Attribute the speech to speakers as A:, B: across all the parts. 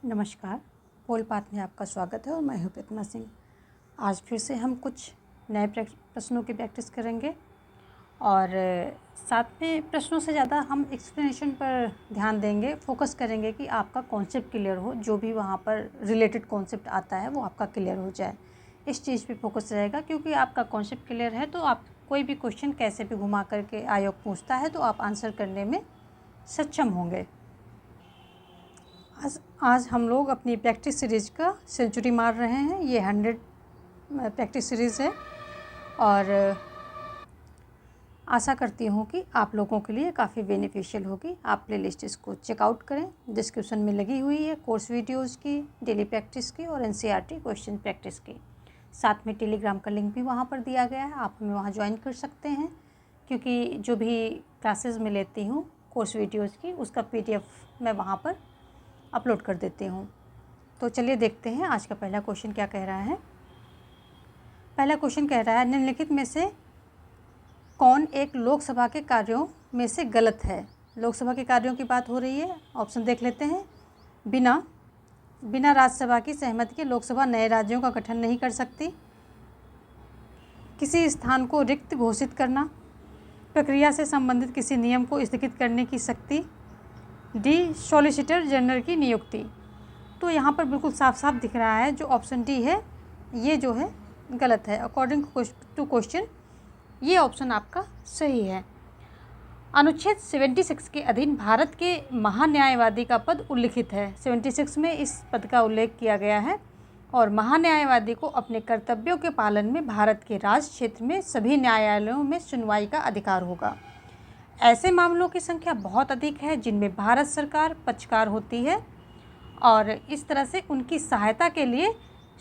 A: नमस्कार, पोल पाठ में आपका स्वागत है और मैं हूँ प्रतिमा सिंह। आज फिर से हम कुछ नए प्रश्नों की प्रैक्टिस करेंगे और साथ में प्रश्नों से ज़्यादा हम एक्सप्लेनेशन पर ध्यान देंगे, फोकस करेंगे कि आपका कॉन्सेप्ट क्लियर हो, जो भी वहाँ पर रिलेटेड कॉन्सेप्ट आता है वो आपका क्लियर हो जाए। इस चीज़ पे फोकस रहेगा, क्योंकि आपका कॉन्सेप्ट क्लियर है तो आप कोई भी क्वेश्चन कैसे भी घुमा करके आयोग पूछता है तो आप आंसर करने में सक्षम होंगे। आज हम लोग अपनी प्रैक्टिस सीरीज़ का सेंचुरी मार रहे हैं। ये 100 प्रैक्टिस सीरीज़ है और आशा करती हूँ कि आप लोगों के लिए काफ़ी बेनिफिशियल होगी। आप प्लेलिस्ट इसको चेकआउट करें, डिस्क्रिप्शन में लगी हुई है कोर्स वीडियोज़ की, डेली प्रैक्टिस की और NCERT क्वेश्चन प्रैक्टिस की। साथ में टेलीग्राम का लिंक भी वहाँ पर दिया गया है, आप हमें वहाँ ज्वाइन कर सकते हैं, क्योंकि जो भी क्लासेस मैं लेती हूँ कोर्स वीडियोज़ की उसका PDF मैं वहाँ पर अपलोड कर देती हूँ। तो चलिए देखते हैं आज का पहला क्वेश्चन क्या कह रहा है। पहला क्वेश्चन कह रहा है, निम्नलिखित में से कौन एक लोकसभा के कार्यों में से गलत है। लोकसभा के कार्यों की बात हो रही है। ऑप्शन देख लेते हैं। बिना राज्यसभा की सहमति के लोकसभा नए राज्यों का गठन नहीं कर सकती। किसी स्थान को रिक्त घोषित करना। प्रक्रिया से संबंधित किसी नियम को स्थगित करने की शक्ति। डी, सॉलिसिटर जनरल की नियुक्ति। तो यहाँ पर बिल्कुल साफ साफ दिख रहा है जो ऑप्शन डी है ये जो है गलत है। अकॉर्डिंग टू क्वेश्चन ये ऑप्शन आपका सही है। अनुच्छेद 76 के अधीन भारत के महान्यायवादी का पद उल्लिखित है। 76 में इस पद का उल्लेख किया गया है और महान्यायवादी को अपने कर्तव्यों के पालन में भारत के राज क्षेत्र में सभी न्यायालयों में सुनवाई का अधिकार होगा। ऐसे मामलों की संख्या बहुत अधिक है जिनमें भारत सरकार पक्षकार होती है और इस तरह से उनकी सहायता के लिए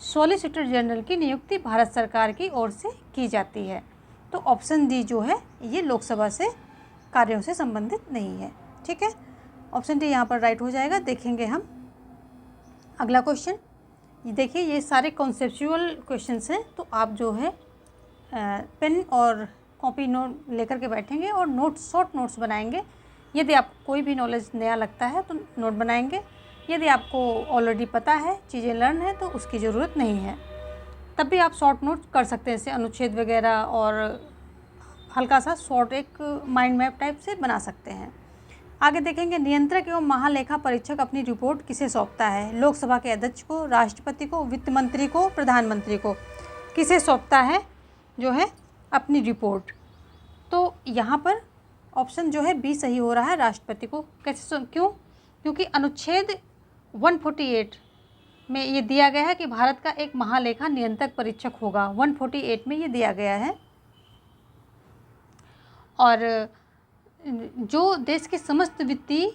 A: सॉलिसिटर जनरल की नियुक्ति भारत सरकार की ओर से की जाती है। तो ऑप्शन डी जो है ये लोकसभा से कार्यों से संबंधित नहीं है। ठीक है, ऑप्शन डी यहाँ पर राइट हो जाएगा। देखेंगे हम अगला क्वेश्चन। देखिए ये सारे कॉन्सेप्चुअल क्वेश्चंस हैं, तो आप जो है पेन और कॉपी नोट लेकर के बैठेंगे और शॉर्ट नोट्स बनाएंगे। यदि आपको कोई भी नॉलेज नया लगता है तो नोट बनाएंगे। यदि आपको ऑलरेडी पता है, चीज़ें लर्न है, तो उसकी ज़रूरत नहीं है, तब भी आप शॉर्ट नोट कर सकते हैं। जैसे अनुच्छेद वगैरह और हल्का सा शॉर्ट एक माइंड मैप टाइप से बना सकते हैं। आगे देखेंगे, नियंत्रक एवं महालेखा परीक्षक अपनी रिपोर्ट किसे सौंपता है। लोकसभा के अध्यक्ष को, राष्ट्रपति को, वित्त मंत्री को, प्रधानमंत्री को। किसे सौंपता है जो है अपनी रिपोर्ट। तो यहाँ पर ऑप्शन जो है बी सही हो रहा है, राष्ट्रपति को। कैसे, क्यों? क्योंकि अनुच्छेद 148 में ये दिया गया है कि भारत का एक महालेखा नियंत्रक परीक्षक होगा। 148 में ये दिया गया है और जो देश की समस्त वित्तीय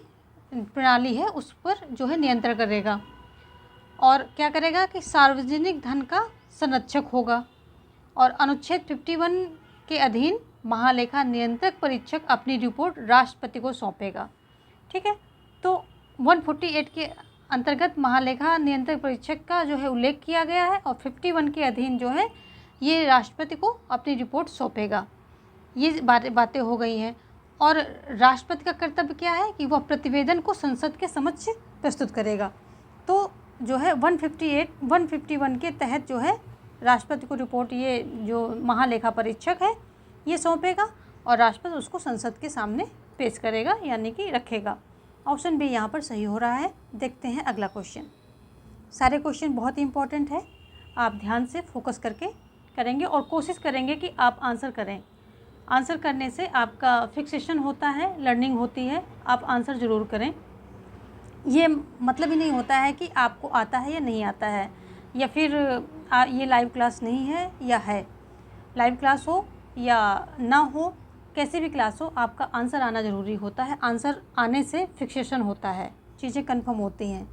A: प्रणाली है उस पर जो है नियंत्रण करेगा और क्या करेगा कि सार्वजनिक धन का संरक्षक होगा। और अनुच्छेद 51 के अधीन महालेखा नियंत्रक परीक्षक अपनी रिपोर्ट राष्ट्रपति को सौंपेगा। ठीक है, तो 148 के अंतर्गत महालेखा नियंत्रक परीक्षक का जो है उल्लेख किया गया है और 51 के अधीन जो है ये राष्ट्रपति को अपनी रिपोर्ट सौंपेगा। ये बातें हो गई हैं। और राष्ट्रपति का कर्तव्य क्या है कि वह प्रतिवेदन को संसद के समक्ष प्रस्तुत करेगा। तो जो है 151 के तहत जो है राष्ट्रपति को रिपोर्ट ये जो महालेखा परीक्षक है ये सौंपेगा और राष्ट्रपति उसको संसद के सामने पेश करेगा, यानी कि रखेगा। ऑप्शन बी यहाँ पर सही हो रहा है। देखते हैं अगला क्वेश्चन। सारे क्वेश्चन बहुत ही इंपॉर्टेंट है, आप ध्यान से फोकस करके करेंगे और कोशिश करेंगे कि आप आंसर करें। आंसर करने से आपका फिक्सेशन होता है, लर्निंग होती है। आप आंसर ज़रूर करें। ये मतलब ही नहीं होता है कि आपको आता है या नहीं आता है, या फिर ये लाइव क्लास नहीं है या है। लाइव क्लास हो या ना हो, कैसे भी क्लास हो, आपका आंसर आना ज़रूरी होता है। आंसर आने से फिक्सेशन होता है, चीज़ें कंफर्म होती हैं।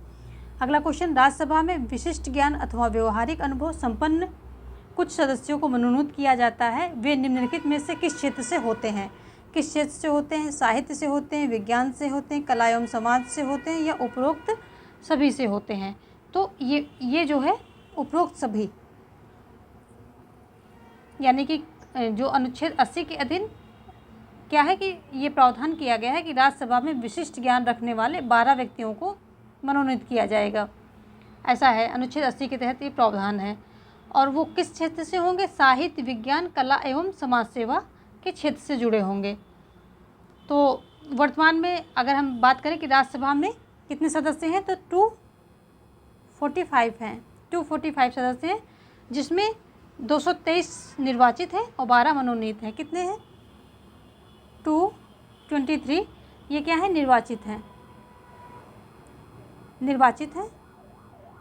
A: अगला क्वेश्चन, राज्यसभा में विशिष्ट ज्ञान अथवा व्यवहारिक अनुभव संपन्न कुछ सदस्यों को मनोनीत किया जाता है। वे निम्नलिखित में से किस क्षेत्र से होते हैं। किस क्षेत्र से होते हैं? साहित्य से होते हैं, विज्ञान से होते हैं, कला एवं समाज से होते हैं या उपरोक्त सभी से होते हैं। तो ये जो है उपरोक्त सभी, यानी कि जो अनुच्छेद 80 के अधीन क्या है कि ये प्रावधान किया गया है कि राज्यसभा में विशिष्ट ज्ञान रखने वाले 12 व्यक्तियों को मनोनीत किया जाएगा। ऐसा है, अनुच्छेद 80 के तहत ये प्रावधान है। और वो किस क्षेत्र से होंगे? साहित्य, विज्ञान, कला एवं समाज सेवा के क्षेत्र से जुड़े होंगे। तो वर्तमान में अगर हम बात करें कि राज्यसभा में कितने सदस्य हैं, तो 245 हैं। 245 सदस्य हैं, जिसमें 223 निर्वाचित हैं और 12 मनोनीत हैं। कितने हैं? 223 ये क्या है? निर्वाचित हैं,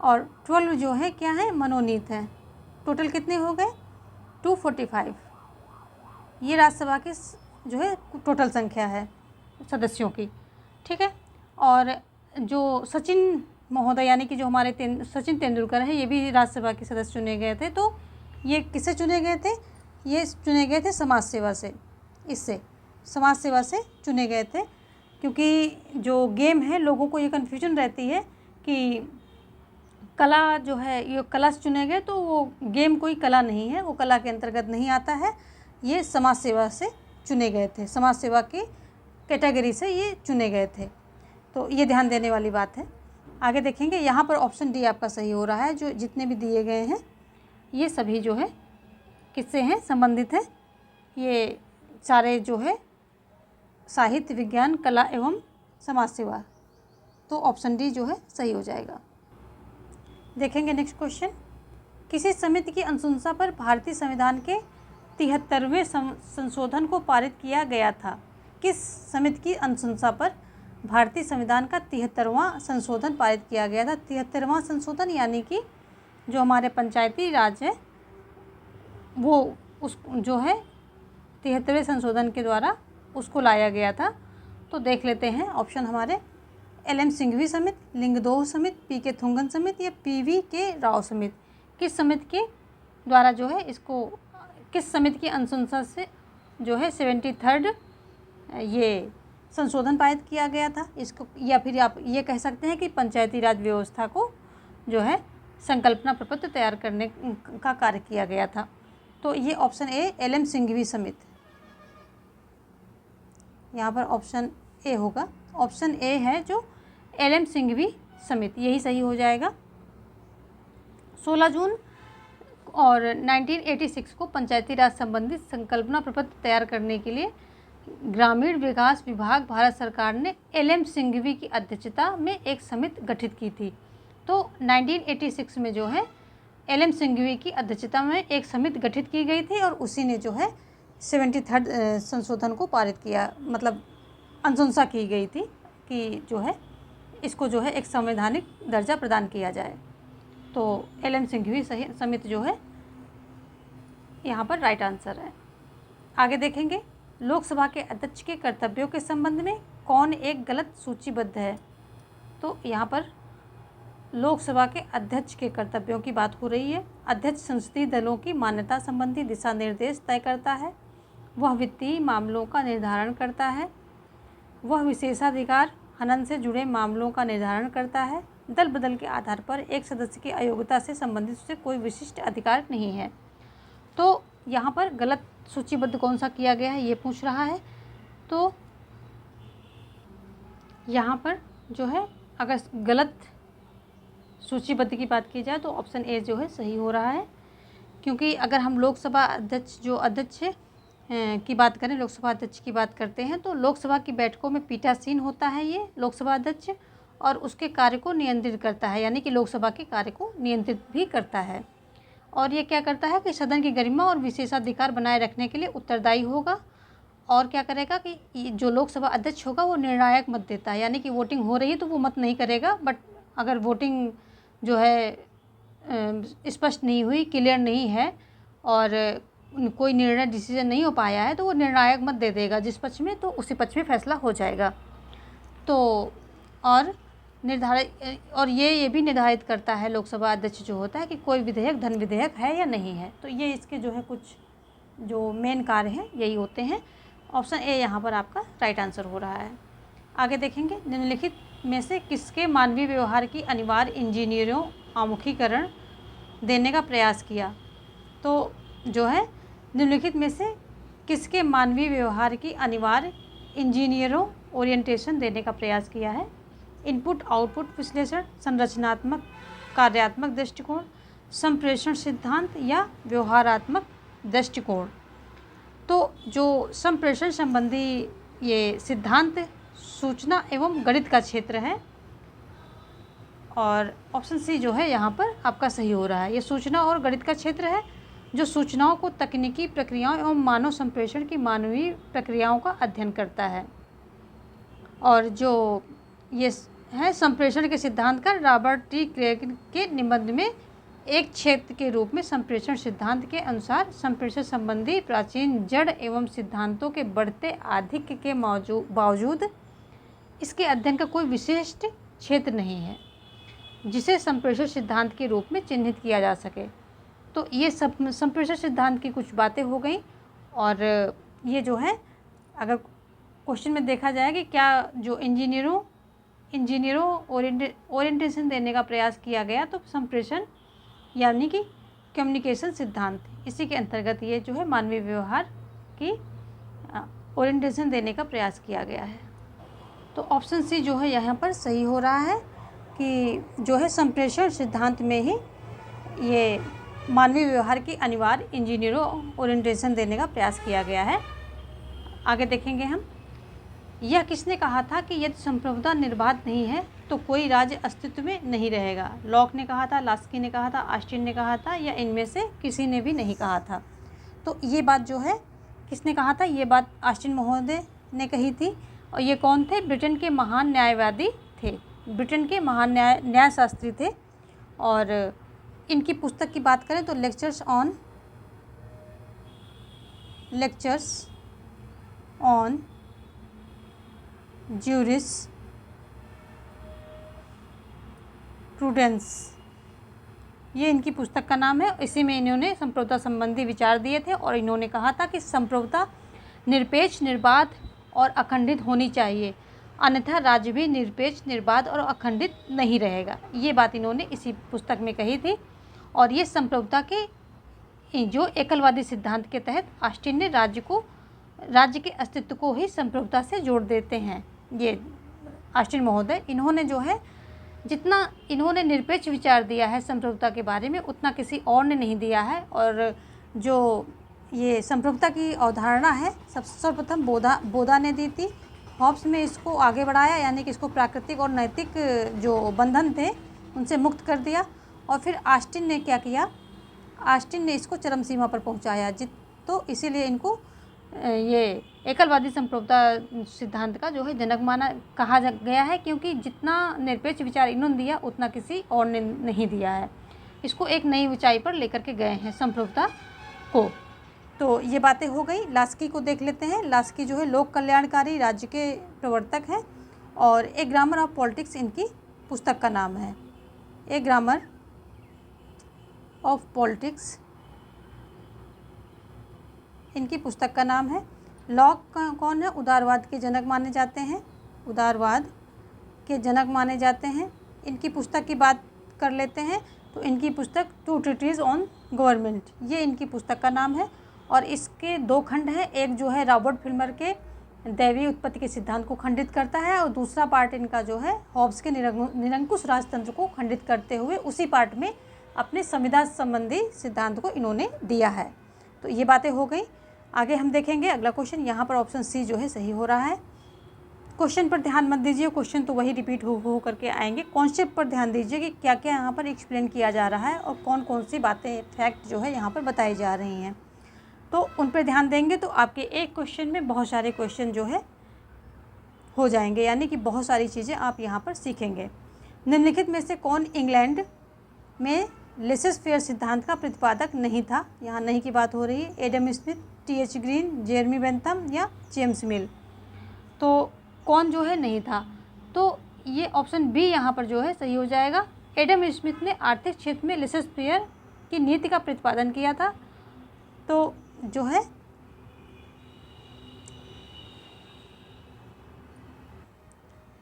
A: और 12 जो है क्या है? मनोनीत हैं। टोटल कितने हो गए? 245। ये राज्यसभा की जो है टोटल संख्या है सदस्यों की, ठीक है। और जो सचिन महोदय यानी कि जो हमारे सचिन तेंदुलकर है, ये भी राज्यसभा के सदस्य चुने गए थे। तो ये किससे चुने गए थे? ये चुने गए थे समाज सेवा से, इससे समाज सेवा से चुने गए थे। क्योंकि जो गेम है, लोगों को ये कन्फ्यूजन रहती है कि कला जो है, ये कला से चुने गए, तो वो गेम कोई कला नहीं है, वो कला के अंतर्गत नहीं आता है। ये समाज सेवा से चुने गए थे, समाज सेवा की कैटेगरी से ये चुने गए थे। तो ये ध्यान देने वाली बात है। आगे देखेंगे, यहाँ पर ऑप्शन डी आपका सही हो रहा है। जो जितने भी दिए गए हैं ये सभी जो है किससे हैं? संबंधित हैं। ये सारे जो है साहित्य, विज्ञान, कला एवं समाज सेवा। तो ऑप्शन डी जो है सही हो जाएगा। देखेंगे नेक्स्ट क्वेश्चन, किसी समिति की अनुशंसा पर भारतीय संविधान के 73वें संशोधन को पारित किया गया था? किस समिति की अनुशंसा पर भारतीय संविधान का 73वां संशोधन पारित किया गया था? 73वां संशोधन यानी कि जो हमारे पंचायती राज है, वो उस जो है 73वें संशोधन के द्वारा उसको लाया गया था। तो देख लेते हैं ऑप्शन हमारे, LM सिंघवी समिति, लिंगदोह समिति, PK थुंगन समिति या PV राव समिति। किस समिति के द्वारा जो है इसको, किस समिति की अनुशंसा से जो है 73rd ये संशोधन पारित किया गया था इसको? या फिर आप ये कह सकते हैं कि पंचायती राज व्यवस्था को जो है संकल्पना प्रपत्र तैयार करने का कार्य किया गया था। तो ये ऑप्शन ए, LM सिंघवी समिति, यहाँ पर ऑप्शन ए होगा। ऑप्शन ए है जो LM सिंघवी समिति, यही सही हो जाएगा। 16 जून और 1986 को पंचायती राज संबंधित संकल्पना प्रपत्र तैयार करने के लिए ग्रामीण विकास विभाग भारत सरकार ने LM सिंघवी की अध्यक्षता में एक समिति गठित की थी। तो 1986 में जो है LM सिंघवी की अध्यक्षता में एक समिति गठित की गई थी और उसी ने जो है 73rd संशोधन को पारित किया, मतलब अनुशंसा की गई थी कि जो है इसको जो है एक संवैधानिक दर्जा प्रदान किया जाए। तो LM सिंघवी समिति जो है यहाँ पर राइट आंसर है। आगे देखेंगे, लोकसभा के अध्यक्ष के कर्तव्यों के संबंध में कौन एक गलत सूचीबद्ध है? तो यहाँ पर लोकसभा के अध्यक्ष के कर्तव्यों की बात हो रही है। अध्यक्ष संसदीय दलों की मान्यता संबंधी दिशा निर्देश तय करता है, वह वित्तीय मामलों का निर्धारण करता है, वह विशेषाधिकार हनन से जुड़े मामलों का निर्धारण करता है, दल बदल के आधार पर एक सदस्य की अयोग्यता से संबंधित उसे कोई विशिष्ट अधिकार नहीं है। तो यहाँ पर गलत सूचीबद्ध कौन सा किया गया है ये पूछ रहा है। तो यहाँ पर जो है अगर गलत सूचीबद्ध की बात की जाए तो ऑप्शन ए जो है सही हो रहा है। क्योंकि अगर हम लोकसभा अध्यक्ष जो अध्यक्ष की बात करें, लोकसभा अध्यक्ष की बात करते हैं, तो लोकसभा की बैठकों में पीठासीन होता है ये लोकसभा अध्यक्ष, और उसके कार्य को नियंत्रित करता है, यानी कि लोकसभा के कार्य को नियंत्रित भी करता है। और ये क्या करता है कि सदन की गरिमा और विशेषाधिकार बनाए रखने के लिए उत्तरदायी होगा। और क्या करेगा कि जो लोकसभा अध्यक्ष होगा वो निर्णायक मत देता है, यानी कि वोटिंग हो रही है तो वो मत नहीं करेगा, बट अगर वोटिंग जो है स्पष्ट नहीं हुई, क्लियर नहीं है और कोई निर्णय डिसीजन नहीं हो पाया है तो वो निर्णायक मत दे देगा जिस पक्ष में, तो उसी पक्ष में फैसला हो जाएगा। तो और ये भी निर्धारित करता है लोकसभा अध्यक्ष जो होता है कि कोई विधेयक धन विधेयक है या नहीं है। तो ये इसके जो है कुछ जो मेन कार्य हैं यही होते हैं। ऑप्शन ए यहाँ पर आपका राइट आंसर हो रहा है। आगे देखेंगे, निम्नलिखित में से किसके मानवीय व्यवहार की अनिवार्य इंजीनियरों आमुखीकरण देने का प्रयास किया? तो जो है निम्नलिखित में से किसके मानवीय व्यवहार की अनिवार्य इंजीनियरों ओरिएंटेशन देने का प्रयास किया है? इनपुट आउटपुट विश्लेषण, संरचनात्मक कार्यात्मक दृष्टिकोण, संप्रेषण सिद्धांत या व्यवहारात्मक दृष्टिकोण। तो जो संप्रेषण संबंधी ये सिद्धांत सूचना एवं गणित का क्षेत्र है और ऑप्शन सी जो है यहाँ पर आपका सही हो रहा है। ये सूचना और गणित का क्षेत्र है जो सूचनाओं को तकनीकी प्रक्रियाओं एवं मानव संप्रेषण की मानवीय प्रक्रियाओं का अध्ययन करता है। और जो ये है संप्रेषण के सिद्धांत का रॉबर्ट टी क्रेग के निबंध में एक क्षेत्र के रूप में संप्रेषण सिद्धांत के अनुसार संप्रेषण संबंधी प्राचीन जड़ एवं सिद्धांतों के बढ़ते आधिक्य के बावजूद इसके अध्ययन का कोई विशिष्ट क्षेत्र नहीं है जिसे संप्रेषण सिद्धांत के रूप में चिन्हित किया जा सके। तो ये सब संप्रेषण सिद्धांत की कुछ बातें हो गई। और ये जो है अगर क्वेश्चन में देखा जाए कि क्या जो इंजीनियरों ओरिएंटेशन देने का प्रयास किया गया, तो संप्रेषण यानी कि कम्युनिकेशन सिद्धांत, इसी के अंतर्गत ये जो है मानवीय व्यवहार की ओरिएंटेशन देने का प्रयास किया गया है। तो ऑप्शन सी जो है यहाँ पर सही हो रहा है कि जो है संप्रेषण सिद्धांत में ही ये मानवीय व्यवहार की अनिवार्य इंजीनियरों ओरिएंटेशन देने का प्रयास किया गया है। आगे देखेंगे हम। यह किसने कहा था कि यदि संप्रभुता निर्बाध नहीं है तो कोई राज्य अस्तित्व में नहीं रहेगा? लॉक ने कहा था, लास्की ने कहा था, ऑस्टिन ने कहा था, या इनमें से किसी ने भी नहीं कहा था? तो ये बात जो है किसने कहा था? ये बात ऑस्टिन महोदय ने कही थी। और ये कौन थे? ब्रिटेन के महान न्यायवादी थे, ब्रिटेन के महान न्यायशास्त्री थे। और इनकी पुस्तक की बात करें तो लेक्चर्स ऑन जूरिस्प्रूडेंस, ये इनकी पुस्तक का नाम है। इसी में इन्होंने संप्रभुता संबंधी विचार दिए थे और इन्होंने कहा था कि संप्रभुता निरपेक्ष, निर्बाध और अखंडित होनी चाहिए, अन्यथा राज्य भी निरपेक्ष, निर्बाध और अखंडित नहीं रहेगा। ये बात इन्होंने इसी पुस्तक में कही थी। और ये संप्रभुता के जो एकलवादी सिद्धांत के तहत ऑस्टिन ने राज्य के अस्तित्व को ही संप्रभुता से जोड़ देते हैं। ये ऑस्टिन महोदय, इन्होंने जो है जितना इन्होंने निरपेक्ष विचार दिया है संप्रभुता के बारे में, उतना किसी और ने नहीं दिया है। और जो ये संप्रभुता की अवधारणा है सर्वप्रथम बोधा ने दी थी। हॉब्स में इसको आगे बढ़ाया, यानी कि इसको प्राकृतिक और नैतिक जो बंधन थे उनसे मुक्त कर दिया। और फिर ऑस्टिन ने क्या किया? ऑस्टिन ने इसको चरम सीमा पर पहुंचाया। तो इसीलिए इनको ये एकलवादी संप्रभुता सिद्धांत का जो है जनक कहा गया है, क्योंकि जितना निरपेक्ष विचार इन्होंने दिया उतना किसी और ने नहीं दिया है। इसको एक नई ऊंचाई पर लेकर के गए हैं संप्रभुता को। तो ये बातें हो गई। लास्की को देख लेते हैं। लास्की जो है लोक कल्याणकारी राज्य के प्रवर्तक हैं और ए ग्रामर ऑफ पॉलिटिक्स इनकी पुस्तक का नाम है। ए ग्रामर ऑफ पॉलिटिक्स इनकी पुस्तक का नाम है। लॉक कौन है? उदारवाद के जनक माने जाते हैं, उदारवाद के जनक माने जाते हैं। इनकी पुस्तक की बात कर लेते हैं तो इनकी पुस्तक टू ट्रीटीज ऑन गवर्नमेंट, ये इनकी पुस्तक का नाम है। और इसके दो खंड हैं। एक जो है रॉबर्ट फिल्मर के दैवीय उत्पत्ति के सिद्धांत को खंडित करता है और दूसरा पार्ट इनका जो है हॉब्स के निरंकुश राजतंत्र को खंडित करते हुए उसी पार्ट में अपने संविधान संबंधी सिद्धांत को इन्होंने दिया है। तो ये बातें हो गई। आगे हम देखेंगे अगला क्वेश्चन। यहाँ पर ऑप्शन सी जो है सही हो रहा है। क्वेश्चन पर ध्यान मत दीजिए, क्वेश्चन तो वही रिपीट हो करके आएंगे। कॉन्सेप्ट पर ध्यान दीजिए कि क्या क्या यहाँ पर एक्सप्लेन किया जा रहा है और कौन कौन सी बातें फैक्ट जो है यहाँ पर बताई जा रही हैं, तो उन पर ध्यान देंगे तो आपके एक क्वेश्चन में बहुत सारे क्वेश्चन जो है हो जाएंगे, यानी कि बहुत सारी चीज़ें आप यहाँ पर सीखेंगे। निम्नलिखित में से कौन इंग्लैंड में लेसेस फेयर सिद्धांत का प्रतिपादक नहीं था? यहाँ नहीं की बात हो रही है। Adam Smith, TH. Green, Jeremy Bentham या जेम्स मिल। तो कौन जो है नहीं था? तो ये ऑप्शन बी यहाँ पर जो है सही हो जाएगा। एडम स्मिथ ने आर्थिक क्षेत्र में लेसेस फेयर की नीति का प्रतिपादन किया था। तो जो है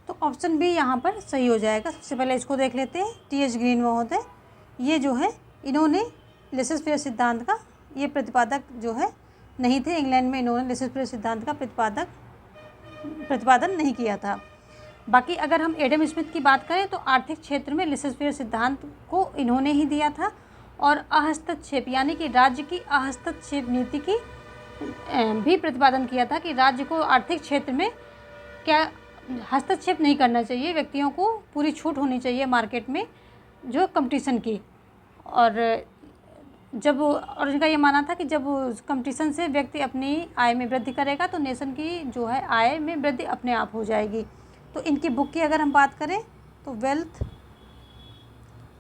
A: तो ऑप्शन बी यहाँ पर सही हो जाएगा। सबसे पहले इसको देख लेते हैं। टी.एच. ग्रीन महोदय, ये जो है इन्होंने लेसेस फेयर सिद्धांत का ये प्रतिपादक जो है नहीं थे। इंग्लैंड में इन्होंने लेसेस फेयर सिद्धांत का प्रतिपादन नहीं किया था। बाकी अगर हम एडम स्मिथ की बात करें तो आर्थिक क्षेत्र में लेसर-फेयर सिद्धांत को इन्होंने ही दिया था, और अहस्तक्षेप यानी कि राज्य की अहस्तक्षेप नीति की भी प्रतिपादन किया था कि राज्य को आर्थिक क्षेत्र में क्या हस्तक्षेप नहीं करना चाहिए, व्यक्तियों को पूरी छूट होनी चाहिए मार्केट में जो कंपटीशन की। और इनका ये मानना था कि जब कंपटीशन से व्यक्ति अपनी आय में वृद्धि करेगा तो नेशन की जो है आय में वृद्धि अपने आप हो जाएगी। तो इनकी बुक की अगर हम बात करें तो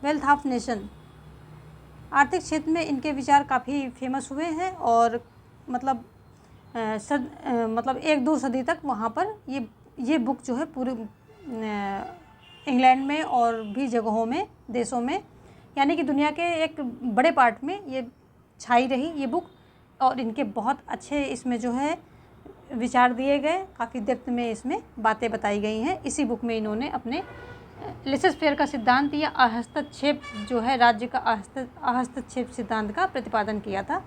A: वेल्थ ऑफ नेशन, आर्थिक क्षेत्र में इनके विचार काफ़ी फेमस हुए हैं, और मतलब एक दो सदी तक वहाँ पर ये बुक जो है पूरे इंग्लैंड में और भी जगहों में, देशों में, यानी कि दुनिया के एक बड़े पार्ट में ये छाई रही ये बुक। और इनके बहुत अच्छे इसमें जो है विचार दिए गए, काफ़ी डेप्थ में इसमें बातें बताई गई हैं। इसी बुक में इन्होंने अपने लेसर-फेयर का सिद्धांत या हस्तक्षेप जो है राज्य का हस्तक्षेप सिद्धांत का प्रतिपादन किया था।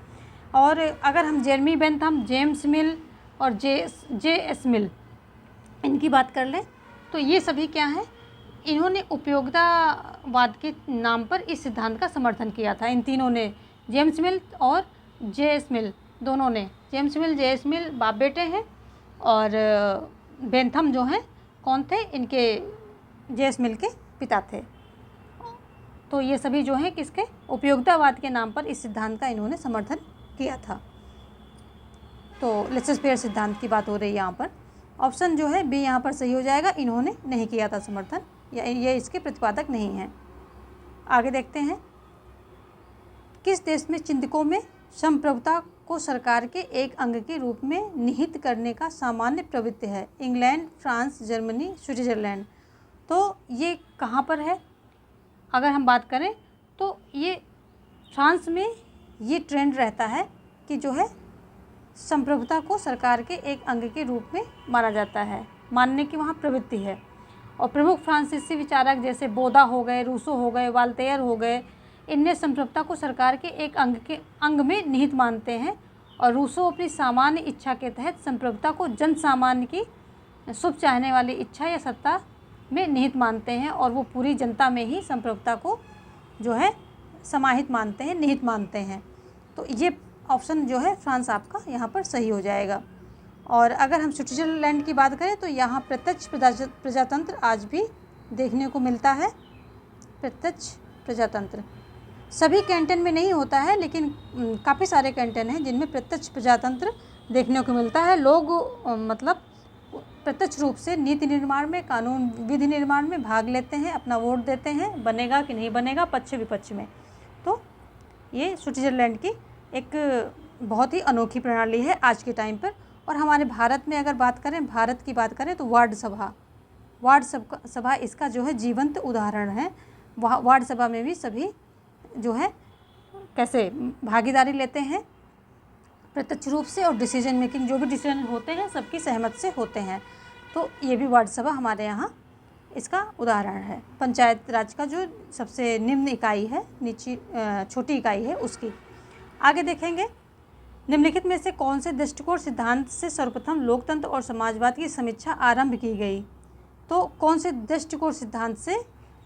A: और अगर हम जेरेमी बेंथम, जेम्स मिल और जे.एस. मिल इनकी बात कर लें तो ये सभी क्या हैं, इन्होंने उपयोगितावाद के नाम पर इस सिद्धांत का समर्थन किया था। इन तीनों ने, जेम्स मिल और जे.एस. मिल दोनों ने, जेम्स मिल जे.एस. मिल बाप बेटे हैं, और बेंथम जो हैं कौन थे, इनके जे.एस. मिल के पिता थे। तो ये सभी जो हैं किसके, उपयोगितावाद के नाम पर इस सिद्धांत का इन्होंने समर्थन किया था। तो लेसर-फेयर सिद्धांत की बात हो रही है यहाँ पर। ऑप्शन जो है बी यहाँ पर सही हो जाएगा, इन्होंने नहीं किया था समर्थन, या ये इसके प्रतिपादक नहीं हैं। आगे देखते हैं, किस देश में चिंतकों में संप्रभुता को सरकार के एक अंग के रूप में निहित करने का सामान्य प्रवृत्ति है? England, France, Germany, Switzerland. तो ये कहाँ पर है? अगर हम बात करें तो ये फ्रांस में ये ट्रेंड रहता है कि जो है संप्रभुता को सरकार के एक अंग के रूप में माना जाता है, मानने की वहाँ प्रवृत्ति है। और प्रमुख फ्रांसीसी विचारक जैसे बोदा हो गए, रूसो हो गए, वाल्टेयर हो गए, इनने संप्रभुता को सरकार के एक अंग में निहित मानते हैं। और रूसो अपनी सामान्य इच्छा के तहत संप्रभुता को जन सामान्य की शुभ चाहने वाली इच्छा या सत्ता में निहित मानते हैं, और वो पूरी जनता में ही संप्रभुता को जो है समाहित मानते हैं, निहित मानते हैं। तो ये ऑप्शन जो है फ्रांस आपका यहाँ पर सही हो जाएगा। और अगर हम स्विट्जरलैंड की बात करें तो यहाँ प्रत्यक्ष प्रजातंत्र आज भी देखने को मिलता है। प्रत्यक्ष प्रजातंत्र सभी कैंटन में नहीं होता है, लेकिन काफ़ी सारे कैंटन हैं जिनमें प्रत्यक्ष प्रजातंत्र देखने को मिलता है। लोग मतलब प्रत्यक्ष रूप से नीति निर्माण में, कानून विधि निर्माण में भाग लेते हैं, अपना वोट देते हैं, बनेगा कि नहीं बनेगा, पक्ष विपक्ष में। तो ये स्विट्जरलैंड की एक बहुत ही अनोखी प्रणाली है आज के टाइम पर। और हमारे भारत में अगर बात करें, भारत की बात करें तो वार्ड सभा इसका जो है जीवंत उदाहरण है। वार्ड सभा में भी सभी जो है कैसे भागीदारी लेते हैं प्रत्यक्ष रूप से, और डिसीजन मेकिंग जो भी डिसीजन होते हैं सबकी सहमत से होते हैं। तो ये भी वार्ड सभा हमारे यहाँ इसका उदाहरण है। पंचायत राज का जो सबसे निम्न इकाई है, छोटी इकाई है उसकी। आगे देखेंगे, निम्नलिखित में से कौन से दृष्टिकोण सिद्धांत से सर्वप्रथम लोकतंत्र और समाजवाद की समीक्षा आरंभ की गई? तो कौन से दृष्टिकोण सिद्धांत से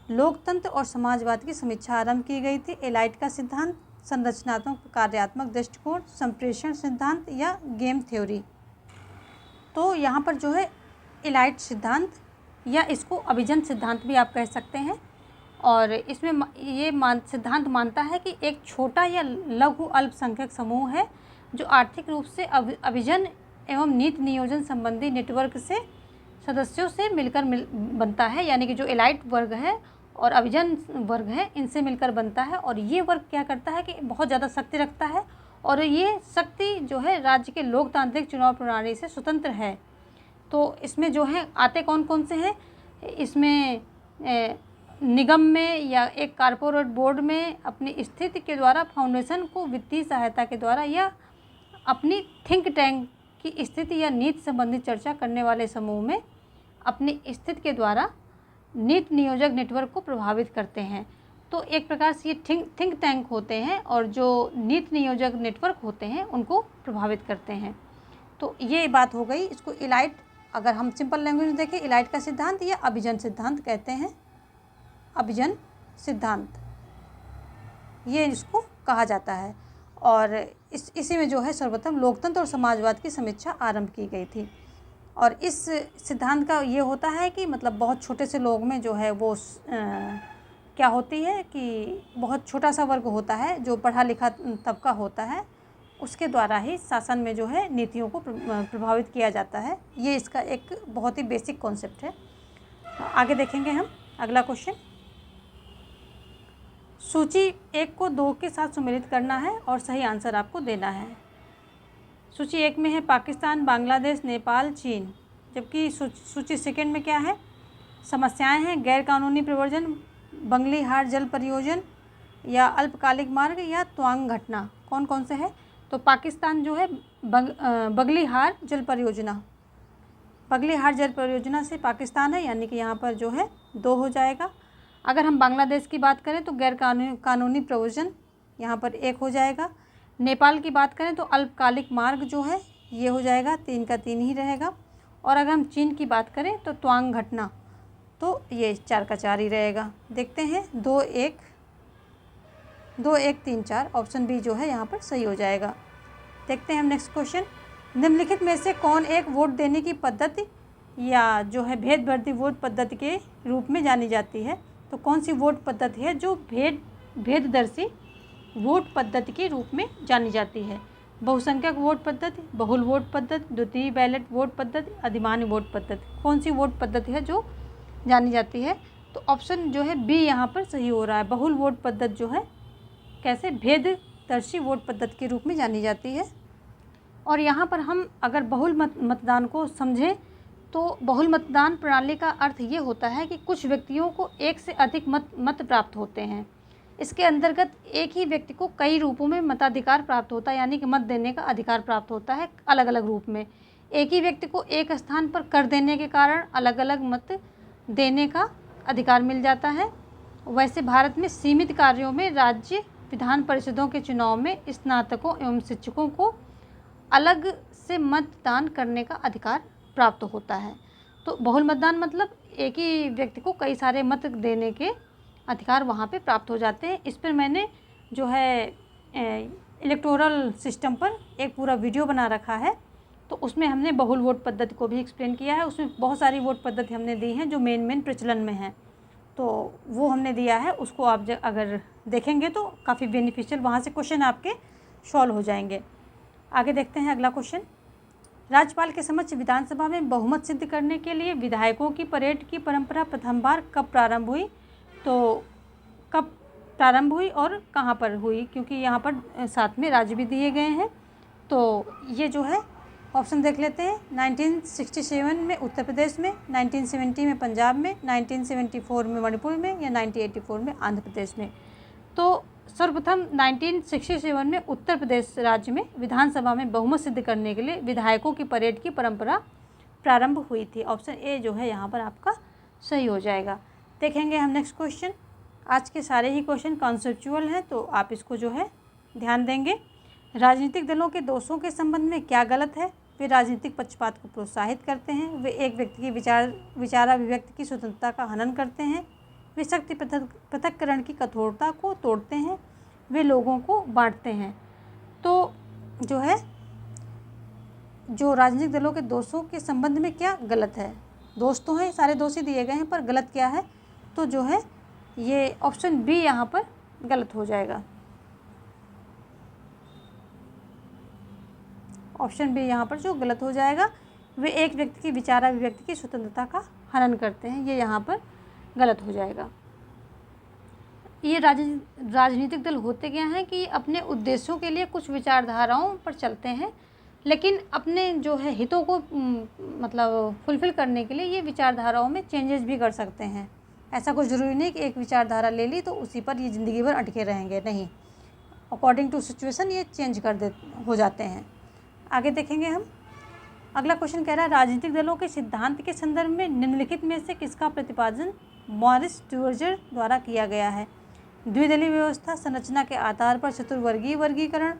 A: लोकतंत्र और समाजवाद की समीक्षा आरंभ की गई थी? एलाइट का सिद्धांत, संरचनात्मक कार्यात्मक दृष्टिकोण, संप्रेषण सिद्धांत या गेम थ्योरी? तो यहाँ पर जो है एलाइट सिद्धांत, या इसको अभिजन सिद्धांत भी आप कह सकते हैं। और इसमें ये सिद्धांत मानता है कि एक छोटा या लघु अल्पसंख्यक समूह है जो आर्थिक रूप से अभिजन एवं नीति नियोजन संबंधी नेटवर्क से सदस्यों से मिलकर बनता है, यानी कि जो एलाइट वर्ग है और अभिजन वर्ग है इनसे मिलकर बनता है। और ये वर्ग क्या करता है कि बहुत ज़्यादा शक्ति रखता है, और ये शक्ति जो है राज्य के लोकतांत्रिक चुनाव प्रणाली से स्वतंत्र है। तो इसमें जो है आते कौन कौन से हैं? इसमें निगम में या एक कारपोरेट बोर्ड में अपनी स्थिति के द्वारा, फाउंडेशन को वित्तीय सहायता के द्वारा, या अपनी थिंक टैंक की स्थिति या नीति संबंधी चर्चा करने वाले समूह में अपनी स्थिति के द्वारा नीति नियोजक नेटवर्क को प्रभावित करते हैं। तो एक प्रकार से ये थिंक टैंक होते हैं, और जो नीति नियोजक नेटवर्क होते हैं उनको प्रभावित करते हैं। तो ये बात हो गई, इसको इलाइट अगर हम सिंपल लैंग्वेज में देखें, इलाइट का सिद्धांत या अभिजन सिद्धांत कहते हैं, अभिजन सिद्धांत ये इसको कहा जाता है। और इसी में जो है सर्वप्रथम लोकतंत्र और समाजवाद की समीक्षा आरंभ की गई थी। और इस सिद्धांत का ये होता है कि मतलब बहुत छोटे से लोग में जो है वो क्या होती है कि बहुत छोटा सा वर्ग होता है जो पढ़ा लिखा तबका होता है, उसके द्वारा ही शासन में जो है नीतियों को प्रभावित किया जाता है। ये इसका एक बहुत ही बेसिक कॉन्सेप्ट है। आगे देखेंगे हम अगला क्वेश्चन। सूची 1 को 2 के साथ सुमेलित करना है और सही आंसर आपको देना है। सूची 1 में है पाकिस्तान, बांग्लादेश, नेपाल, चीन, जबकि सूची सेकंड में क्या है? समस्याएं हैं, गैरकानूनी प्रव्रजन, बंगली हार जल परियोजना या अल्पकालिक मार्ग या त्वांग घटना, कौन कौन से है? तो पाकिस्तान जो है बगली हार जल परियोजना, बगली हार जल परियोजना से पाकिस्तान है, यानी कि यहाँ पर जो है 2 हो जाएगा। अगर हम बांग्लादेश की बात करें तो गैर कानूनी प्रव्रजन, यहाँ पर 1 हो जाएगा। नेपाल की बात करें तो अल्पकालिक मार्ग जो है ये हो जाएगा, 3 का 3 ही रहेगा। और अगर हम चीन की बात करें तो त्वांग घटना, तो ये 4 का 4 ही रहेगा। देखते हैं 2 1 3 4, ऑप्शन बी जो है यहाँ पर सही हो जाएगा। देखते हैं हम नेक्स्ट क्वेश्चन। निम्नलिखित में से कौन एक वोट देने की पद्धति या जो है भेदभावी वोट पद्धति के रूप में जानी जाती है? तो कौन सी वोट पद्धति है जो भेददर्शी वोट पद्धति के रूप में जानी जाती है? बहुसंख्यक वोट पद्धति, बहुल वोट पद्धति, द्वितीय बैलेट वोट पद्धति, अधिमान्य वोट पद्धति, कौन सी वोट पद्धति है जो जानी जाती है? तो ऑप्शन जो है बी यहाँ पर सही हो रहा है। बहुल वोट पद्धति जो है कैसे भेददर्शी वोट पद्धति के रूप में जानी जाती है। और यहाँ पर हम अगर बहुल मतदान को समझें तो बहुल मतदान प्रणाली का अर्थ ये होता है कि कुछ व्यक्तियों को एक से अधिक मत प्राप्त होते हैं। इसके अंतर्गत एक ही व्यक्ति को कई रूपों में मताधिकार प्राप्त होता है, यानी कि मत देने का अधिकार प्राप्त होता है अलग अलग रूप में। एक ही व्यक्ति को एक स्थान पर कर देने के कारण अलग अलग मत देने का अधिकार मिल जाता है। वैसे भारत में सीमित कार्यों में राज्य विधान परिषदों के चुनाव में स्नातकों एवं शिक्षकों को अलग से मतदान करने का अधिकार प्राप्त होता है। तो बहुल मतदान मतलब एक ही व्यक्ति को कई सारे मत देने के अधिकार वहाँ पे प्राप्त हो जाते हैं। इस पर मैंने जो है इलेक्टोरल सिस्टम पर एक पूरा वीडियो बना रखा है, तो उसमें हमने बहुल वोट पद्धति को भी एक्सप्लेन किया है। उसमें बहुत सारी वोट पद्धति हमने दी हैं जो मेन प्रचलन में हैं, तो वो हमने दिया है। उसको आप अगर देखेंगे तो काफ़ी बेनिफिशियल वहाँ से क्वेश्चन आपके सॉल्व हो जाएंगे। आगे देखते हैं अगला क्वेश्चन। राज्यपाल के समक्ष विधानसभा में बहुमत सिद्ध करने के लिए विधायकों की परेड की परंपरा प्रथम बार कब प्रारंभ हुई? तो कब प्रारंभ हुई और कहाँ पर हुई? क्योंकि यहाँ पर साथ में राज्य भी दिए गए हैं, तो ये जो है ऑप्शन देख लेते हैं। 1967 में उत्तर प्रदेश में, 1970 में पंजाब में, 1974 में मणिपुर में या 1984 में आंध्र प्रदेश में। तो सर्वप्रथम 1967 में उत्तर प्रदेश राज्य में विधानसभा में बहुमत सिद्ध करने के लिए विधायकों की परेड की परंपरा प्रारंभ हुई थी। ऑप्शन ए जो है यहाँ पर आपका सही हो जाएगा। देखेंगे हम नेक्स्ट क्वेश्चन। आज के सारे ही क्वेश्चन कॉन्सेप्चुअल हैं, तो आप इसको जो है ध्यान देंगे। राजनीतिक दलों के दोषों के संबंध में क्या गलत है? वे राजनीतिक पक्षपात को प्रोत्साहित करते हैं, वे एक व्यक्ति की विचाराभिव्यक्ति की स्वतंत्रता का हनन करते हैं, वे शक्ति पृथक्करण की कठोरता को तोड़ते हैं, वे लोगों को बांटते हैं। तो जो है जो राजनीतिक दलों के दोषों के संबंध में क्या गलत है? दोष तो हैं, सारे दोष ही दिए गए हैं, पर गलत क्या है? तो जो है ये ऑप्शन बी यहाँ पर गलत हो जाएगा। ऑप्शन बी यहाँ पर जो गलत हो जाएगा, वे एक व्यक्ति की विचाराभिव्यक्ति की स्वतंत्रता का हनन करते हैं, ये यहाँ पर गलत हो जाएगा। ये राजनीतिक दल होते क्या हैं कि अपने उद्देश्यों के लिए कुछ विचारधाराओं पर चलते हैं, लेकिन अपने जो है हितों को मतलब फुलफिल करने के लिए ये विचारधाराओं में चेंजेस भी कर सकते हैं। ऐसा कुछ ज़रूरी नहीं कि एक विचारधारा ले ली तो उसी पर ये ज़िंदगी भर अटके रहेंगे, नहीं, अकॉर्डिंग टू सिचुएशन ये चेंज हो जाते हैं। आगे देखेंगे हम। अगला क्वेश्चन कह रहा है राजनीतिक दलों के सिद्धांत के संदर्भ में निम्नलिखित में से किसका प्रतिपादन मॉरिस डुवर्जर द्वारा किया गया है? द्विदलीय व्यवस्था, संरचना के आधार पर चतुर्वर्गीय वर्गीकरण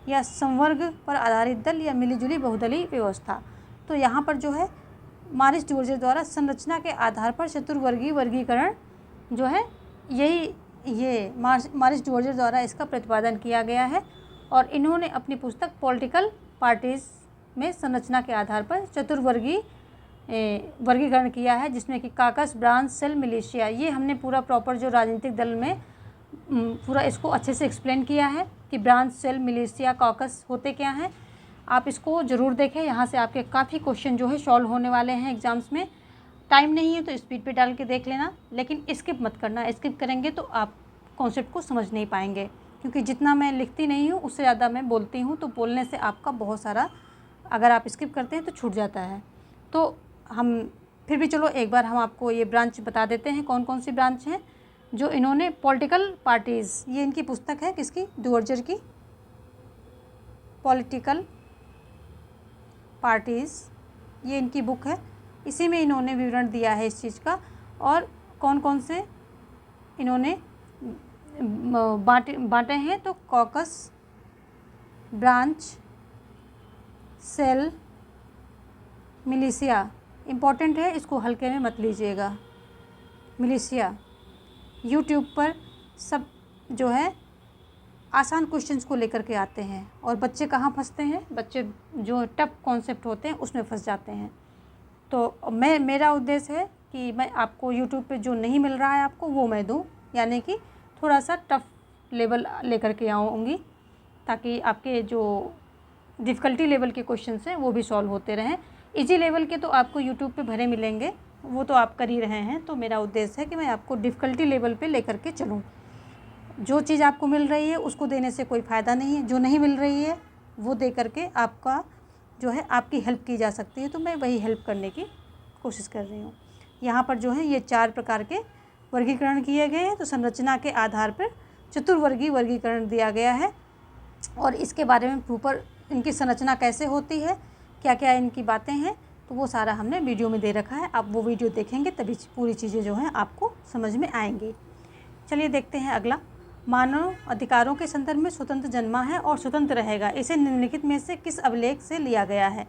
A: या संवर्ग पर आधारित दल या मिलीजुली बहुदलीय व्यवस्था। तो यहाँ पर जो है मॉरिस ड्यूवर्जर द्वारा संरचना के आधार पर चतुर्वर्गीय वर्गीकरण जो है ये मॉरिस ड्यूवर्जर द्वारा इसका प्रतिपादन किया गया है। और इन्होंने अपनी पुस्तक पॉलिटिकल पार्टीज़ में संरचना के आधार पर चतुर्वर्गीय वर्गीकरण किया है, जिसमें कि काकस, ब्रांच, सेल, मिलिशिया, ये हमने पूरा प्रॉपर जो राजनीतिक दल में पूरा इसको अच्छे से एक्सप्लेन किया है कि ब्रांच, सेल, मिलिशिया, कॉकस होते क्या हैं। आप इसको ज़रूर देखें, यहाँ से आपके काफ़ी क्वेश्चन जो है सॉल्व होने वाले हैं एग्ज़ाम्स में। टाइम नहीं है तो स्पीड पे डाल के देख लेना, लेकिन स्किप मत करना। स्किप करेंगे तो आप कॉन्सेप्ट को समझ नहीं पाएंगे, क्योंकि जितना मैं लिखती नहीं हूँ उससे ज़्यादा मैं बोलती हूँ, तो बोलने से आपका बहुत सारा अगर आप स्किप करते हैं तो छूट जाता है। तो हम फिर भी चलो एक बार हम आपको ये ब्रांच बता देते हैं कौन कौन सी ब्रांच हैं जो इन्होंने पॉलिटिकल पार्टीज़, ये इनकी पुस्तक है किसकी, ड्यूवर्जर की, पॉलिटिकल पार्टीज़, ये इनकी बुक है। इसी में इन्होंने विवरण दिया है इस चीज़ का, और कौन कौन से इन्होंने बांटे हैं। तो caucus, branch, cell, militia, important है, इसको हल्के में मत लीजिएगा। मिलिशिया यूट्यूब पर सब जो है आसान क्वेश्चंस को लेकर के आते हैं, और बच्चे कहाँ फंसते हैं, बच्चे जो टफ कॉन्सेप्ट होते हैं उसमें फंस जाते हैं। तो मेरा उद्देश्य है कि मैं आपको यूट्यूब पे जो नहीं मिल रहा है आपको वो मैं दूँ, यानी कि थोड़ा सा टफ लेवल लेकर के आऊँगी, ताकि आपके जो डिफ़िकल्टी लेवल के क्वेश्चंस हैं वो भी सॉल्व होते रहें। इजी लेवल के तो आपको यूट्यूब पे भरे मिलेंगे, वो तो आप कर ही रहे हैं। तो मेरा उद्देश्य है कि मैं आपको डिफ़िकल्टी लेवल पे लेकर के चलूँ। जो चीज़ आपको मिल रही है उसको देने से कोई फ़ायदा नहीं है, जो नहीं मिल रही है वो दे करके आपका जो है आपकी हेल्प की जा सकती है। तो मैं वही हेल्प करने की कोशिश कर रही हूँ। यहाँ पर जो है ये 4 प्रकार के वर्गीकरण किए गए हैं। तो संरचना के आधार पर चतुर्वर्गीय वर्गीकरण दिया गया है, और इसके बारे में ऊपर इनकी संरचना कैसे होती है, क्या क्या इनकी बातें हैं, तो वो सारा हमने वीडियो में दे रखा है। आप वो वीडियो देखेंगे तभी पूरी चीज़ें जो हैं आपको समझ में आएंगी। चलिए देखते हैं अगला। मानव अधिकारों के संदर्भ में स्वतंत्र जन्मा है और स्वतंत्र रहेगा, इसे निम्नलिखित में से किस अभिलेख से लिया गया है।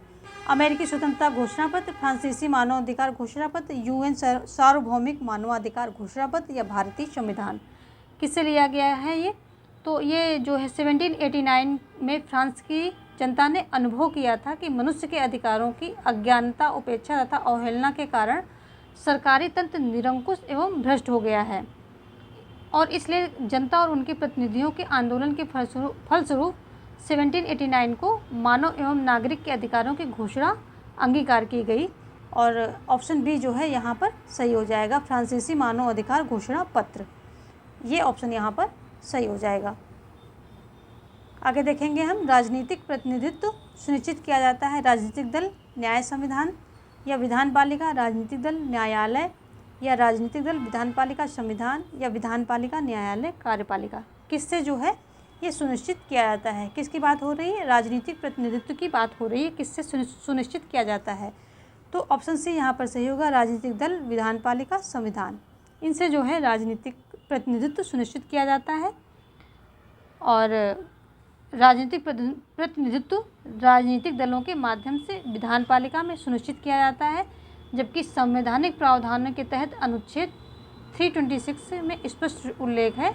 A: अमेरिकी स्वतंत्रता घोषणा पत्र, फ्रांसीसी मानवाधिकार घोषणा पत्र, यूएन सार्वभौमिक मानवाधिकार घोषणा पत्र, या भारतीय संविधान। किससे लिया गया है ये? तो ये जो है 1789 में फ्रांस की जनता ने अनुभव किया था कि मनुष्य के अधिकारों की अज्ञानता, उपेक्षा तथा अवहेलना के कारण सरकारी तंत्र निरंकुश एवं भ्रष्ट हो गया है, और इसलिए जनता और उनके प्रतिनिधियों के आंदोलन के फलस्वरूप 1789 को मानव एवं नागरिक के अधिकारों की घोषणा अंगीकार की गई। और ऑप्शन बी जो है यहाँ पर सही हो जाएगा, फ्रांसीसी मानव अधिकार घोषणा पत्र, ये ऑप्शन यहाँ पर सही हो जाएगा। आगे देखेंगे हम। राजनीतिक प्रतिनिधित्व सुनिश्चित किया जाता है राजनीतिक दल, न्याय संविधान, या विधान पालिका, राजनीतिक दल, न्यायालय, या राजनीतिक दल, विधान पालिका, संविधान, या विधान पालिका, न्यायालय, कार्यपालिका। किससे जो है ये सुनिश्चित किया जाता है? किसकी बात हो रही है? राजनीतिक प्रतिनिधित्व की बात हो रही है। किससे सुनिश्चित किया जाता है? तो ऑप्शन सी यहाँ पर सही होगा, राजनीतिक दल, विधान पालिका, संविधान, इनसे जो है राजनीतिक प्रतिनिधित्व सुनिश्चित किया जाता है। और राजनीतिक प्रतिनिधित्व राजनीतिक दलों के माध्यम से विधान पालिका में सुनिश्चित किया जाता है, जबकि संवैधानिक प्रावधानों के तहत अनुच्छेद 326 में स्पष्ट उल्लेख है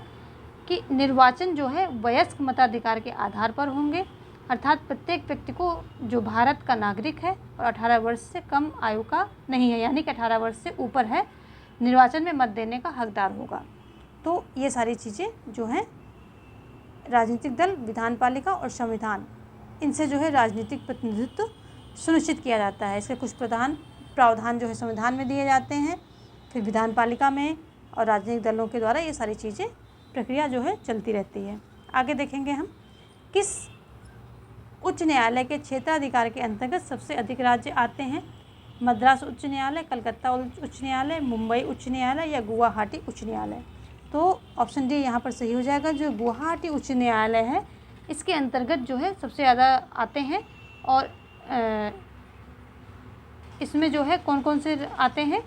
A: कि निर्वाचन जो है वयस्क मताधिकार के आधार पर होंगे, अर्थात प्रत्येक व्यक्ति को जो भारत का नागरिक है और 18 वर्ष से कम आयु का नहीं है, यानी कि 18 वर्ष से ऊपर है, निर्वाचन में मत देने का हकदार होगा। तो ये सारी चीज़ें जो हैं राजनीतिक दल, विधान पालिका और संविधान, इनसे जो है राजनीतिक प्रतिनिधित्व सुनिश्चित किया जाता है। इसके कुछ प्रावधान जो है संविधान में दिए जाते हैं, फिर विधान पालिका में और राजनीतिक दलों के द्वारा ये सारी चीज़ें प्रक्रिया जो है चलती रहती है। आगे देखेंगे हम। किस उच्च न्यायालय के क्षेत्राधिकार के अंतर्गत सबसे अधिक राज्य आते हैं? मद्रास उच्च न्यायालय, कलकत्ता उच्च न्यायालय, मुंबई उच्च न्यायालय, या गुवाहाटी उच्च न्यायालय। तो ऑप्शन डी यहाँ पर सही हो जाएगा। जो गुवाहाटी उच्च न्यायालय है इसके अंतर्गत जो है सबसे ज़्यादा आते हैं, और इसमें जो है कौन कौन से आते हैं?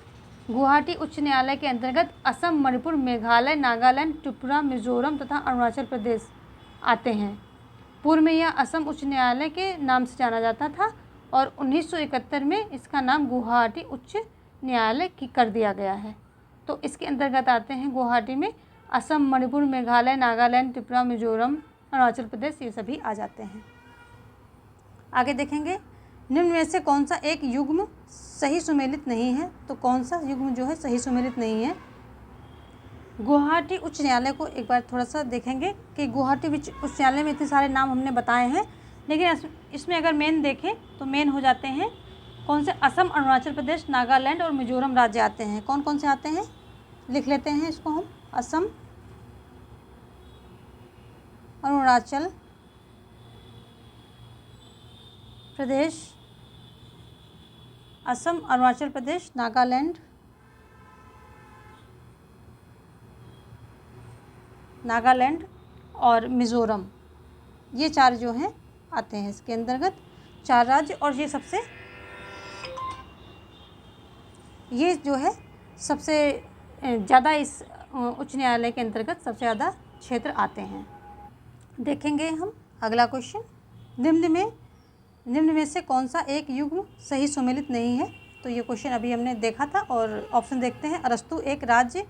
A: गुवाहाटी उच्च न्यायालय के अंतर्गत असम, मणिपुर, मेघालय, नागालैंड, त्रिपुरा, मिजोरम तथा अरुणाचल प्रदेश आते हैं। पूर्व में यह असम उच्च न्यायालय के नाम से जाना जाता था, और 1971 में इसका नाम गुवाहाटी उच्च न्यायालय की कर दिया गया है। तो इसके अंतर्गत आते हैं गुवाहाटी में असम, मणिपुर, मेघालय, नागालैंड, त्रिपुरा, मिजोरम, अरुणाचल प्रदेश, ये सभी आ जाते हैं। आगे देखेंगे, निम्न में से कौन सा एक युग्म सही सुमेलित नहीं है? तो कौन सा युग्म जो है सही सुमेलित नहीं है? गुवाहाटी उच्च न्यायालय को एक बार थोड़ा सा देखेंगे कि गुवाहाटी उच्च न्यायालय में इतने सारे नाम हमने बताए हैं, लेकिन इसमें अगर मेन देखें तो मेन हो जाते हैं कौन से? असम, अरुणाचल प्रदेश, नागालैंड और मिजोरम राज्य आते हैं। कौन कौन से आते हैं लिख लेते हैं इसको हम। असम, अरुणाचल प्रदेश, असम, अरुणाचल प्रदेश, नागालैंड और मिज़ोरम, ये 4 जो हैं आते हैं इसके अंतर्गत, 4 राज्य। और ये जो है सबसे ज़्यादा इस उच्च न्यायालय के अंतर्गत सबसे ज़्यादा क्षेत्र आते हैं। देखेंगे हम अगला क्वेश्चन, निम्न में से कौन सा एक युग्म सही सुमेलित नहीं है? तो ये क्वेश्चन अभी हमने देखा था और ऑप्शन देखते हैं। अरस्तु एक राज्य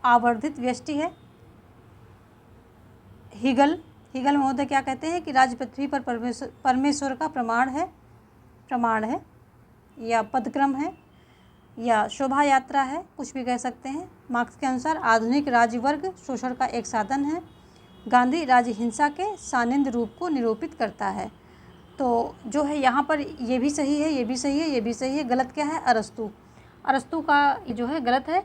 A: आवर्धित व्यष्टि है। हिगल महोदय क्या कहते हैं कि राज्य पृथ्वी पर परमेश्वर का प्रमाण है, या पदक्रम है, या शोभा यात्रा है, कुछ भी कह सकते हैं। मार्क्स के अनुसार आधुनिक राज्य वर्ग शोषण का एक साधन है। गांधी राज्य हिंसा के सानिध्य रूप को निरूपित करता है। तो जो है यहाँ पर ये भी सही है, ये भी सही है, ये भी सही है। गलत क्या है? अरस्तु का जो है गलत है,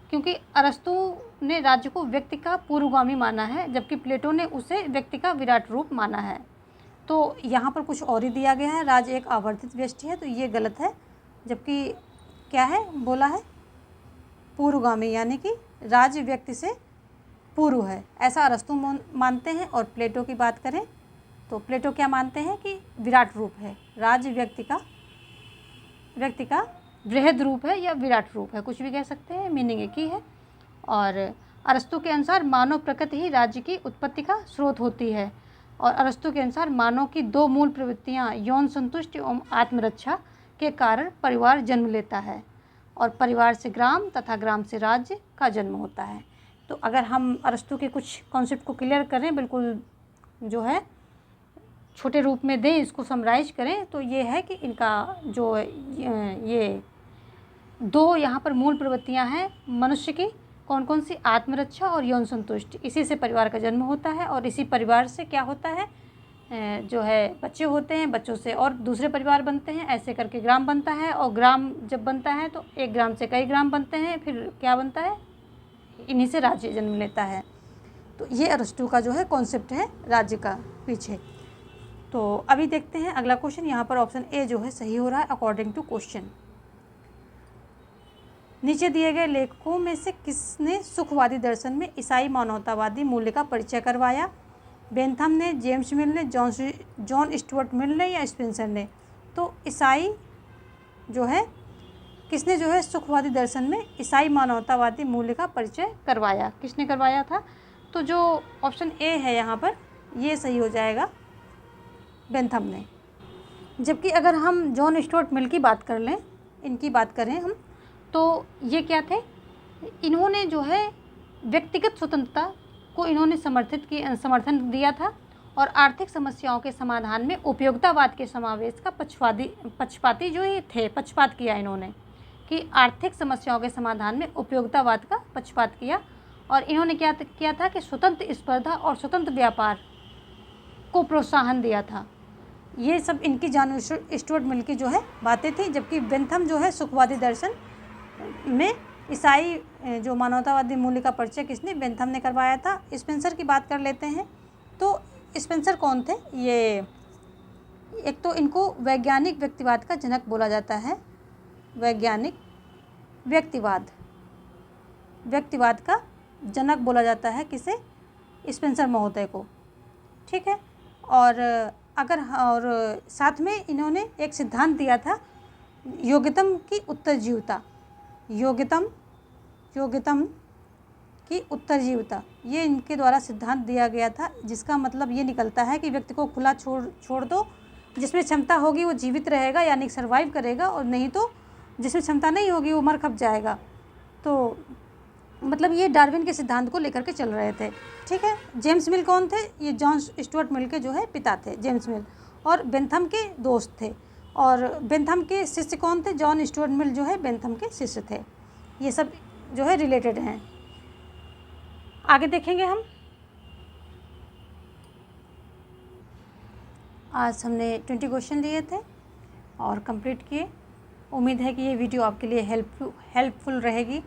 A: क्योंकि अरस्तु ने राज्य को व्यक्ति का पूर्वगामी माना है, जबकि प्लेटो ने उसे व्यक्ति का विराट रूप माना है। तो यहाँ पर कुछ और ही दिया गया है, राज्य एक आवर्तित व्यष्टि है, तो ये गलत है। जबकि क्या है बोला है? पूर्वगामी, यानी कि राज्य व्यक्ति से पूर्व है, ऐसा अरस्तु मानते हैं। और प्लेटो की बात करें तो प्लेटो क्या मानते हैं कि विराट रूप है, राज्य व्यक्ति का बृहद रूप है या विराट रूप है, कुछ भी कह सकते हैं, मीनिंग एक ही है। और अरस्तु के अनुसार मानव प्रकृति ही राज्य की उत्पत्ति का स्रोत होती है। और अरस्तु के अनुसार मानव की 2 मूल प्रवृत्तियां यौन संतुष्टि एवं आत्मरक्षा के कारण परिवार जन्म लेता है, और परिवार से ग्राम तथा ग्राम से राज्य का जन्म होता है। तो अगर हम अरस्तु के कुछ कॉन्सेप्ट को क्लियर करें, बिल्कुल जो है छोटे रूप में दें, इसको समराइज करें, तो ये है कि इनका जो ये 2 यहाँ पर मूल प्रवृत्तियाँ हैं मनुष्य की, कौन कौन सी? आत्मरक्षा और यौन संतुष्टि। इसी से परिवार का जन्म होता है, और इसी परिवार से क्या होता है? जो है बच्चे होते हैं, बच्चों से और दूसरे परिवार बनते हैं, ऐसे करके ग्राम बनता है। और ग्राम जब बनता है तो एक ग्राम से कई ग्राम बनते हैं, फिर क्या बनता है? इन्हीं से राज्य जन्म लेता है। तो ये अरस्तु का जो है कॉन्सेप्ट है राज्य का पीछे। तो अभी देखते हैं अगला क्वेश्चन। यहाँ पर ऑप्शन ए जो है सही हो रहा है अकॉर्डिंग टू क्वेश्चन। नीचे दिए गए लेखकों में से किसने सुखवादी दर्शन में ईसाई मानवतावादी मूल्य का परिचय करवाया? बेंथम ने, जेम्स मिल ने, जॉन स्टुअर्ट मिल ने या स्पेंसर ने? तो ईसाई जो है किसने जो है सुखवादी दर्शन में ईसाई मानवतावादी मूल्य का परिचय करवाया? किसने करवाया था? तो जो ऑप्शन ए है यहाँ पर ये सही हो जाएगा, बेंथम ने। जबकि अगर हम जॉन स्टुअर्ट मिल की बात कर लें, इनकी बात करें हम, तो ये क्या थे? इन्होंने जो है व्यक्तिगत स्वतंत्रता को इन्होंने समर्थन दिया था, और आर्थिक समस्याओं के समाधान में उपयोगितावाद के समावेश का पक्षपाती जो ये थे, पक्षपात किया इन्होंने, कि आर्थिक समस्याओं के समाधान में उपयोगितावाद का पक्षपात किया। और इन्होंने क्या किया था कि स्वतंत्र स्पर्धा और स्वतंत्र व्यापार को प्रोत्साहन दिया था। ये सब इनकी जॉन स्टुअर्ट मिल की जो है बातें थी। जबकि बेंथम जो है सुखवादी दर्शन में ईसाई जो मानवतावादी मूल्य का परिचय किसने? बेंथम ने करवाया था। स्पेंसर की बात कर लेते हैं। तो स्पेंसर कौन थे? ये एक तो इनको वैज्ञानिक व्यक्तिवाद का जनक बोला जाता है, वैज्ञानिक व्यक्तिवाद का जनक बोला जाता है किसे? स्पेंसर महोदय को, ठीक है। और साथ में इन्होंने एक सिद्धांत दिया था योग्यतम की उत्तरजीविता, योग्यतम की उत्तरजीविता, ये इनके द्वारा सिद्धांत दिया गया था, जिसका मतलब ये निकलता है कि व्यक्ति को खुला छोड़ दो जिसमें क्षमता होगी वो जीवित रहेगा यानी सर्वाइव करेगा, और नहीं तो जिसमें क्षमता नहीं होगी वो मर खप जाएगा। तो मतलब ये डार्विन के सिद्धांत को लेकर के चल रहे थे। ठीक है, जेम्स मिल कौन थे? ये जॉन स्टुअर्ट मिल के जो है पिता थे, जेम्स मिल, और बेंथम के दोस्त थे। और बेंथम के शिष्य कौन थे? जॉन स्टुअर्ट मिल जो है बेंथम के शिष्य थे। ये सब जो है रिलेटेड हैं। आगे देखेंगे हम। आज हमने 20 क्वेश्चन लिए थे और कंप्लीट किए। उम्मीद है कि ये वीडियो आपके लिए हेल्पफुल रहेगी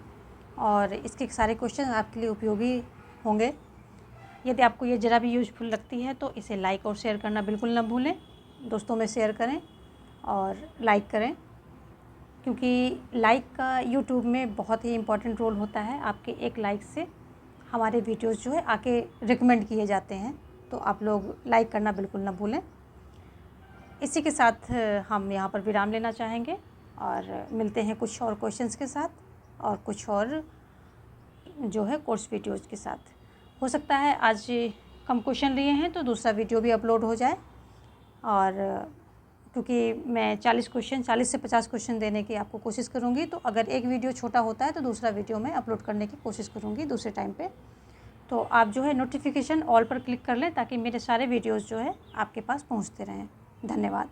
A: और इसके सारे क्वेश्चन आपके लिए उपयोगी होंगे। यदि आपको ये ज़रा भी यूज़फुल लगती है तो इसे लाइक और शेयर करना बिल्कुल न भूलें। दोस्तों में शेयर करें और लाइक करें, क्योंकि लाइक का यूट्यूब में बहुत ही इम्पोर्टेंट रोल होता है। आपके एक लाइक से हमारे वीडियोस जो है आके रिकमेंड किए जाते हैं, तो आप लोग लाइक करना बिल्कुल न भूलें। इसी के साथ हम यहाँ पर विराम लेना चाहेंगे और मिलते हैं कुछ और क्वेश्चंस के साथ और कुछ और जो है कोर्स वीडियोज़ के साथ। हो सकता है आज कम क्वेश्चन लिए हैं तो दूसरा वीडियो भी अपलोड हो जाए, और क्योंकि मैं 40 से 50 क्वेश्चन देने की आपको कोशिश करूँगी, तो अगर एक वीडियो छोटा होता है तो दूसरा वीडियो मैं अपलोड करने की कोशिश करूँगी दूसरे टाइम पे। तो आप जो है नोटिफिकेशन ऑल पर क्लिक कर लें ताकि मेरे सारे वीडियोज़ जो है आपके पास पहुँचते रहें। धन्यवाद।